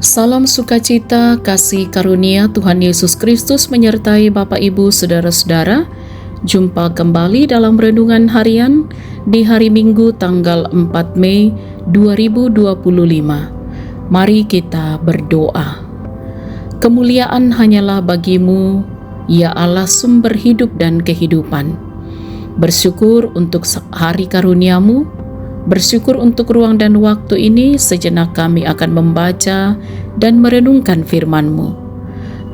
Salam sukacita, kasih karunia Tuhan Yesus Kristus menyertai Bapak Ibu Saudara-saudara. Jumpa kembali dalam renungan harian di hari Minggu tanggal 4 Mei 2025. Mari kita berdoa. Kemuliaan hanyalah bagimu, ya Allah sumber hidup dan kehidupan. Bersyukur untuk hari karuniamu, bersyukur untuk ruang dan waktu ini. Sejenak kami akan membaca dan merenungkan firman-Mu.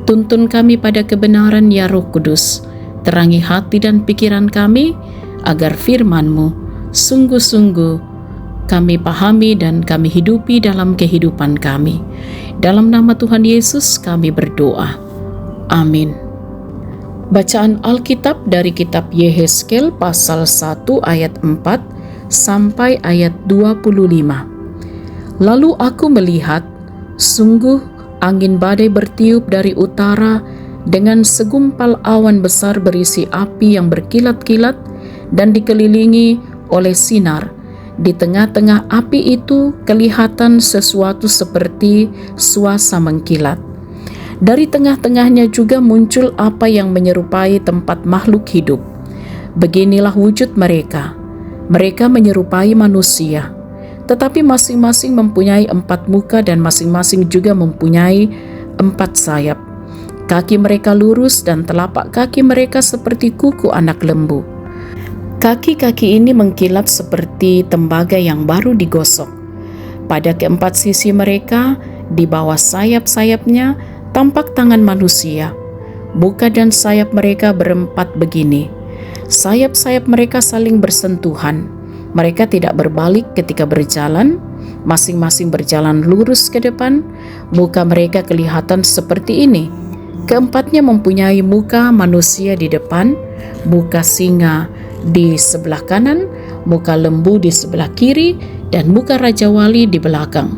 Tuntun kami pada kebenaran ya Roh Kudus. Terangi hati dan pikiran kami, agar firman-Mu sungguh-sungguh kami pahami dan kami hidupi dalam kehidupan kami. Dalam nama Tuhan Yesus kami berdoa. Amin. Bacaan Alkitab dari kitab Yehezkel pasal 1 ayat 4 sampai ayat 25. Lalu aku melihat, sungguh angin badai bertiup dari utara dengan segumpal awan besar berisi api yang berkilat-kilat dan dikelilingi oleh sinar. Di tengah-tengah api itu kelihatan sesuatu seperti suasa mengkilat. Dari tengah-tengahnya juga muncul apa yang menyerupai tempat makhluk hidup. Beginilah wujud mereka. Mereka menyerupai manusia, tetapi masing-masing mempunyai 4 muka dan masing-masing juga mempunyai 4 sayap. Kaki mereka lurus dan telapak kaki mereka seperti kuku anak lembu. Kaki-kaki ini mengkilap seperti tembaga yang baru digosok. Pada keempat sisi mereka, di bawah sayap-sayapnya, tampak tangan manusia. Muka dan sayap mereka berempat begini. Sayap-sayap mereka saling bersentuhan. Mereka tidak berbalik ketika berjalan, masing-masing berjalan lurus ke depan. Muka mereka kelihatan seperti ini. Keempatnya mempunyai muka manusia di depan, muka singa di sebelah kanan, muka lembu di sebelah kiri, dan muka Raja Wali di belakang.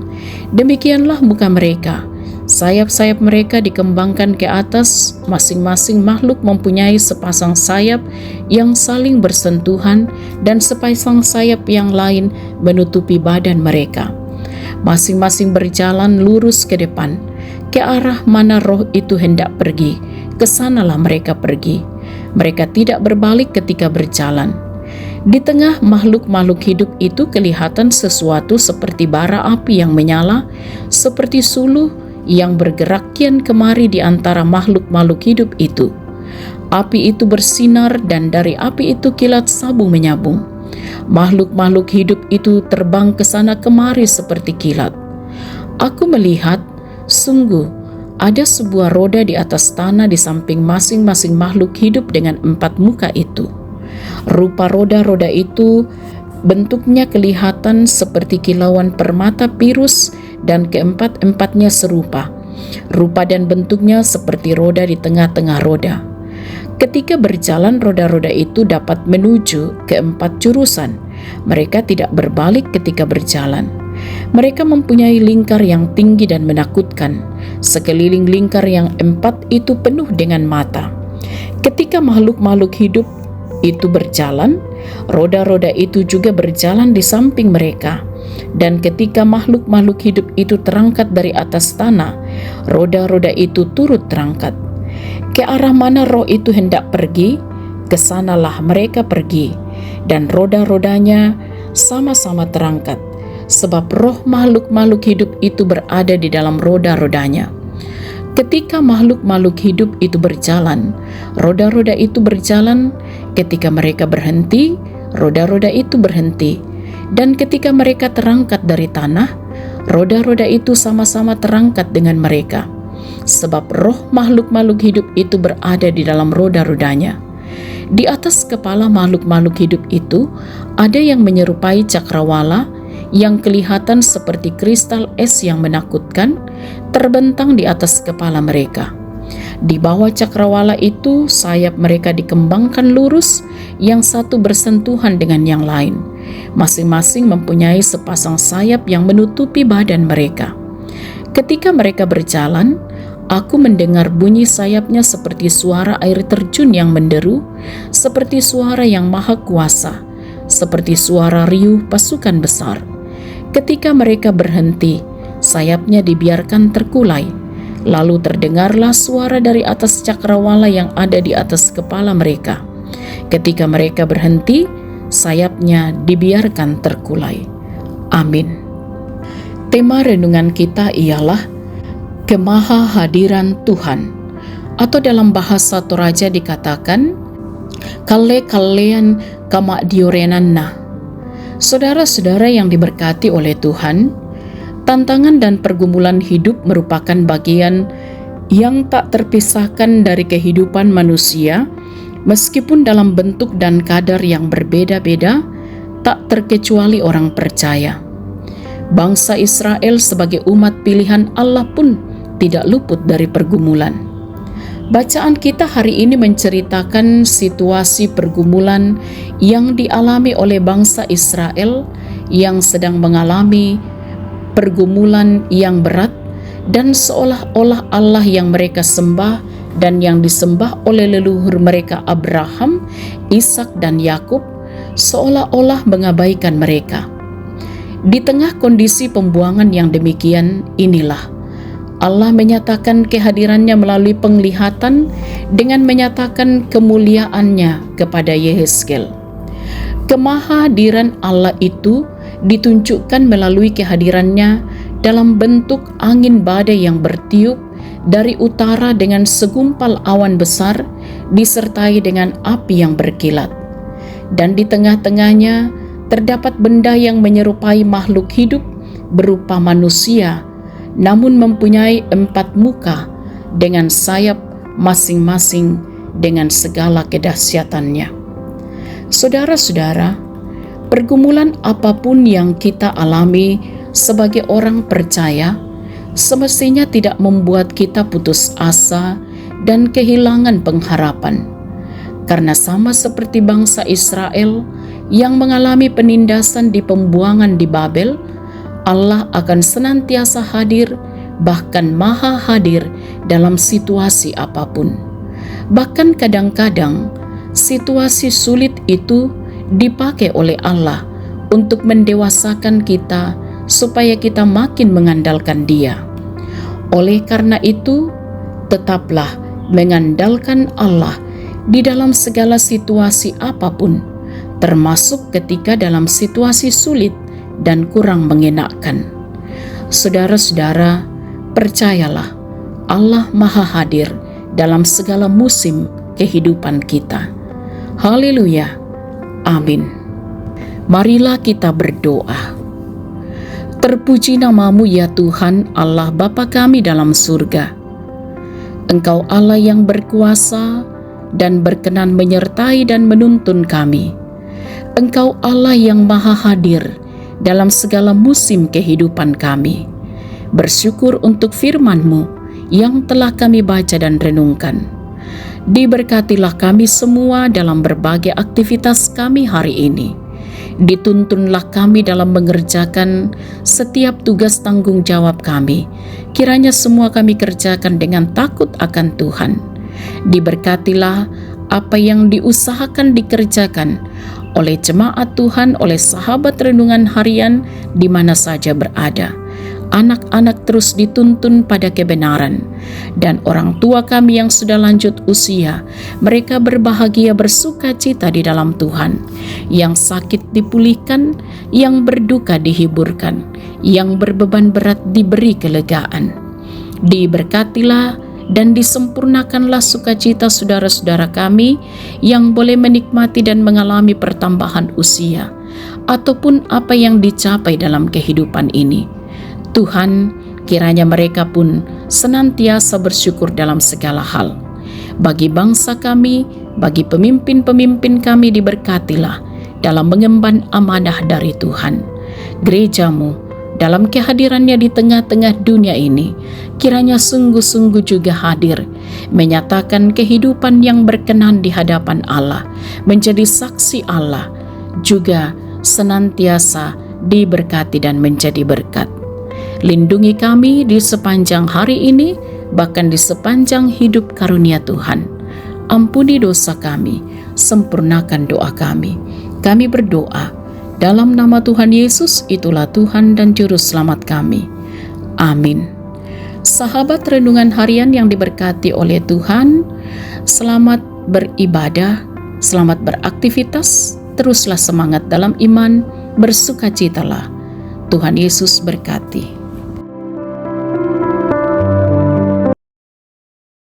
Demikianlah muka mereka. Sayap-sayap mereka dikembangkan ke atas, masing-masing makhluk mempunyai sepasang sayap yang saling bersentuhan dan sepasang sayap yang lain menutupi badan mereka. Masing-masing berjalan lurus ke depan, ke arah mana roh itu hendak pergi, ke sanalah mereka pergi. Mereka tidak berbalik ketika berjalan. Di tengah makhluk-makhluk hidup itu kelihatan sesuatu seperti bara api yang menyala, seperti suluh yang bergerak kian kemari di antara makhluk-makhluk hidup itu. Api itu bersinar dan dari api itu kilat sabung menyabung. Makhluk-makhluk hidup itu terbang ke sana kemari seperti kilat. Aku melihat, sungguh ada sebuah roda di atas tanah di samping masing-masing makhluk hidup dengan 4 muka itu. Rupa roda-roda itu bentuknya kelihatan seperti kilauan permata pirus dan keempat-empatnya serupa. Rupa dan bentuknya seperti roda di tengah-tengah roda. Ketika berjalan, roda-roda itu dapat menuju ke 4 jurusan. Mereka tidak berbalik ketika berjalan. Mereka mempunyai lingkar yang tinggi dan menakutkan. Sekeliling lingkar yang 4 itu penuh dengan mata. Ketika makhluk-makhluk hidup itu berjalan, roda-roda itu juga berjalan di samping mereka. Dan ketika makhluk-makhluk hidup itu terangkat dari atas tanah, roda-roda itu turut terangkat. Ke arah mana roh itu hendak pergi, ke sanalah mereka pergi, dan roda-rodanya sama-sama terangkat, sebab roh makhluk-makhluk hidup itu berada di dalam roda-rodanya. Ketika makhluk-makhluk hidup itu berjalan, roda-roda itu berjalan. Ketika mereka berhenti, roda-roda itu berhenti. Dan ketika mereka terangkat dari tanah, roda-roda itu sama-sama terangkat dengan mereka. Sebab roh makhluk-makhluk hidup itu berada di dalam roda-rodanya. Di atas kepala makhluk-makhluk hidup itu ada yang menyerupai cakrawala yang kelihatan seperti kristal es yang menakutkan, terbentang di atas kepala mereka. Di bawah cakrawala itu sayap mereka dikembangkan lurus, yang satu bersentuhan dengan yang lain. Masing-masing mempunyai sepasang sayap yang menutupi badan mereka. Ketika mereka berjalan, Aku mendengar bunyi sayapnya seperti suara air terjun yang menderu, seperti suara yang maha kuasa, seperti suara riuh pasukan besar. Ketika mereka berhenti, sayapnya dibiarkan terkulai. Lalu terdengarlah suara dari atas cakrawala yang ada di atas kepala mereka. Ketika mereka berhenti, sayapnya dibiarkan terkulai. Amin. Tema renungan kita ialah Kemahahadiran Tuhan, atau dalam bahasa Toraja dikatakan Kalle-kallean kama diorenanna. Saudara-saudara yang diberkati oleh Tuhan, tantangan dan pergumulan hidup merupakan bagian yang tak terpisahkan dari kehidupan manusia, meskipun dalam bentuk dan kadar yang berbeda-beda, tak terkecuali orang percaya. Bangsa Israel sebagai umat pilihan Allah pun tidak luput dari pergumulan. Bacaan kita hari ini menceritakan situasi pergumulan yang dialami oleh bangsa Israel yang sedang mengalami pergumulan yang berat, dan seolah-olah Allah yang mereka sembah dan yang disembah oleh leluhur mereka Abraham, Ishak dan Yakub seolah-olah mengabaikan mereka. Di tengah kondisi pembuangan yang demikian inilah Allah menyatakan kehadirannya melalui penglihatan dengan menyatakan kemuliaannya kepada Yehezkel. Kemahahadiran Allah itu ditunjukkan melalui kehadirannya dalam bentuk angin badai yang bertiup dari utara dengan segumpal awan besar disertai dengan api yang berkilat. Dan di tengah-tengahnya terdapat benda yang menyerupai makhluk hidup berupa manusia, namun mempunyai 4 muka dengan sayap masing-masing dengan segala kedahsyatannya. Saudara-saudara, pergumulan apapun yang kita alami sebagai orang percaya semestinya tidak membuat kita putus asa dan kehilangan pengharapan. Karena sama seperti bangsa Israel yang mengalami penindasan di pembuangan di Babel, Allah akan senantiasa hadir, bahkan maha hadir dalam situasi apapun. Bahkan kadang-kadang situasi sulit itu dipakai oleh Allah untuk mendewasakan kita supaya kita makin mengandalkan Dia. Oleh karena itu, tetaplah mengandalkan Allah di dalam segala situasi apapun, termasuk ketika dalam situasi sulit dan kurang mengenakkan. Saudara-saudara, percayalah, Allah Maha Hadir dalam segala musim kehidupan kita. Haleluya. Amin. Marilah kita berdoa. Terpuji namamu ya Tuhan, Allah Bapa kami dalam surga. Engkau Allah yang berkuasa dan berkenan menyertai dan menuntun kami. Engkau Allah yang Maha Hadir dalam segala musim kehidupan kami. Bersyukur untuk firman-Mu yang telah kami baca dan renungkan. Diberkatilah kami semua dalam berbagai aktivitas kami hari ini. Dituntunlah kami dalam mengerjakan setiap tugas tanggung jawab kami. Kiranya semua kami kerjakan dengan takut akan Tuhan. Diberkatilah apa yang diusahakan dikerjakan oleh jemaat Tuhan, oleh sahabat renungan harian di mana saja berada. Anak-anak terus dituntun pada kebenaran, dan orang tua kami yang sudah lanjut usia, mereka berbahagia bersuka cita di dalam Tuhan. Yang sakit dipulihkan, yang berduka dihiburkan, yang berbeban berat diberi kelegaan. Diberkatilah dan disempurnakanlah sukacita saudara-saudara kami yang boleh menikmati dan mengalami pertambahan usia ataupun apa yang dicapai dalam kehidupan ini. Tuhan, kiranya mereka pun senantiasa bersyukur dalam segala hal. Bagi bangsa kami, bagi pemimpin-pemimpin kami diberkatilah dalam mengemban amanah dari Tuhan. Gereja-Mu dalam kehadirannya di tengah-tengah dunia ini, kiranya sungguh-sungguh juga hadir, menyatakan kehidupan yang berkenan di hadapan Allah, menjadi saksi Allah, juga senantiasa diberkati dan menjadi berkat. Lindungi kami di sepanjang hari ini, bahkan di sepanjang hidup karunia Tuhan. Ampuni dosa kami, sempurnakan doa kami. Kami berdoa dalam nama Tuhan Yesus, itulah Tuhan dan Juru Selamat kami. Amin. Sahabat renungan harian yang diberkati oleh Tuhan, selamat beribadah, selamat beraktivitas, teruslah semangat dalam iman, bersukacitalah. Tuhan Yesus berkati.